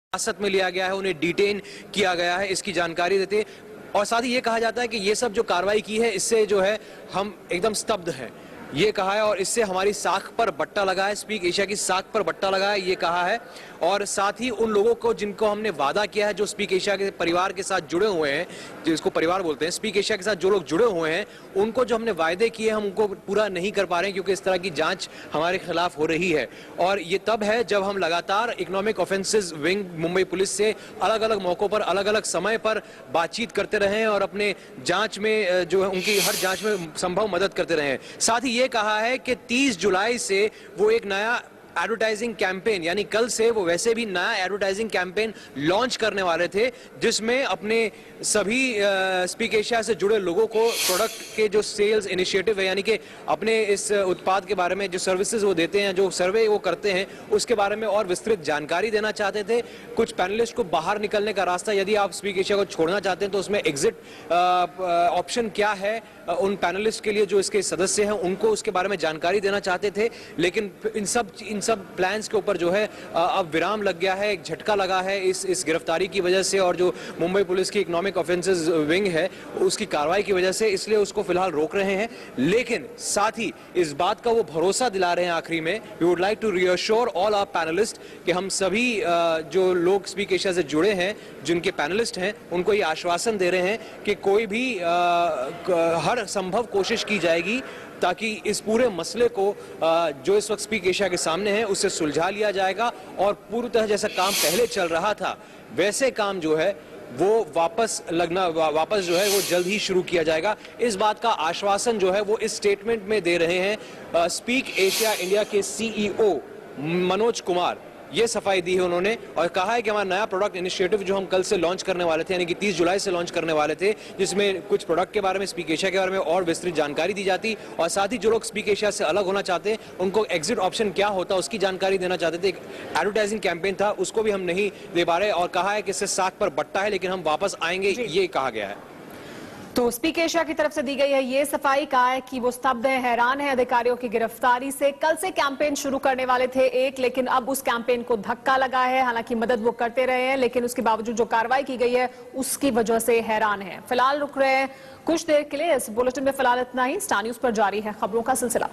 हिरासत में लिया गया है, उन्हें डिटेन किया गया है, इसकी जानकारी देते। और साथ ही ये कहा जाता है कि ये सब जो कार्रवाई की है इससे जो है हम एकदम स्तब्ध हैं, ये कहा है। और इससे हमारी साख पर बट्टा लगा है, स्पीक एशिया की साख पर बट्टा लगा है, ये कहा है। और साथ ही उन लोगों को जिनको हमने वादा किया है, जो स्पीक एशिया के परिवार के साथ जुड़े हुए हैं, जिसको परिवार बोलते हैं, स्पीक एशिया के साथ जो लोग जुड़े हुए हैं, उनको जो हमने वायदे किए हम उनको पूरा नहीं कर पा रहे हैं, क्योंकि इस तरह की जांच हमारे खिलाफ हो रही है। और ये तब है जब हम लगातार economic offences wing Mumbai police से अलग अलग मौकों पर, अलग अलग समय पर बातचीत करते रहे हैं और अपने जांच में जो है उनकी हर जांच में संभव मदद करते रहे हैं। साथ ही ये कहा है कि 30 जुलाई से वो एक नया एडवर्टाइजिंग कैंपेन, यानी कल से वो वैसे भी नया एडवर्टाइजिंग कैंपेन लॉन्च करने वाले थे, जिसमें अपने सभी स्पीक एशिया से जुड़े लोगों को प्रोडक्ट के जो सेल्स इनिशिएटिव है, यानी कि अपने इस उत्पाद के बारे में जो सर्विसेज वो देते हैं, जो सर्वे वो करते हैं, उसके बारे में और विस्तृत जानकारी देना चाहते थे। कुछ पैनलिस्ट को बाहर निकलने का रास्ता, यदि आप स्पीक एशिया को छोड़ना चाहते हैं तो उसमें एग्जिट ऑप्शन क्या है, उन पैनलिस्ट के लिए जो इसके सदस्य हैं उनको उसके बारे में जानकारी देना चाहते थे। लेकिन इन सब प्लान्स के ऊपर जो है अब विराम लग गया है, एक झटका लगा है इस गिरफ्तारी की वजह से, और जो मुंबई पुलिस की इकोनॉमिक ऑफेंसेस विंग है उसकी कार्रवाई की वजह से, इसलिए उसको फिलहाल रोक रहे हैं। लेकिन साथ ही इस बात का वो भरोसा दिला रहे हैं आखिरी में, we would like to reassure all our panelists कि हम सभी जो लोग स्पीक एशिया से जुड़े हैं, जिनके पैनलिस्ट हैं, उनको ये आश्वासन दे रहे हैं कि कोई भी हर संभव कोशिश की जाएगी ताकि इस पूरे मसले को जो इस वक्त स्पीक एशिया के सामने है उससे सुलझा लिया जाएगा। और पूरी तरह जैसा काम पहले चल रहा था वैसे काम जो है वो वापस जो है वो जल्द ही शुरू किया जाएगा। इस बात का आश्वासन जो है वो इस स्टेटमेंट में दे रहे हैं स्पीक एशिया इंडिया के सीईओ मनोज कुमार। ये सफाई दी है उन्होंने और कहा है कि हमारा नया प्रोडक्ट इनिशिएटिव जो हम कल से लॉन्च करने वाले थे, यानी कि 30 जुलाई से लॉन्च करने वाले थे, जिसमें कुछ प्रोडक्ट के बारे में, स्पीक एशिया के बारे में और विस्तृत जानकारी दी जाती, और साथ ही जो लोग स्पीक एशिया से अलग होना चाहते हैं उनको एग्जिट ऑप्शन क्या होता है उसकी जानकारी देना चाहते थे। एक एडवर्टाइजिंग कैंपेन था, उसको भी हम नहीं दे पा रहे, और कहा है कि इससे साख पर बट्टा है, लेकिन हम वापस आएंगे, ये कहा गया है। तो स्पीक एशिया की तरफ से दी गई है ये सफाई, कहा है कि वो स्तब्ध है, हैरान है अधिकारियों की गिरफ्तारी से। कल से कैंपेन शुरू करने वाले थे लेकिन अब उस कैंपेन को धक्का लगा है। हालांकि मदद वो करते रहे हैं, लेकिन उसके बावजूद जो कार्रवाई की गई है उसकी वजह से हैरान है। फिलहाल रुक रहे हैं कुछ देर के लिए इस बुलेटिन में। फिलहाल इतना ही। स्टार न्यूज पर जारी है खबरों का सिलसिला।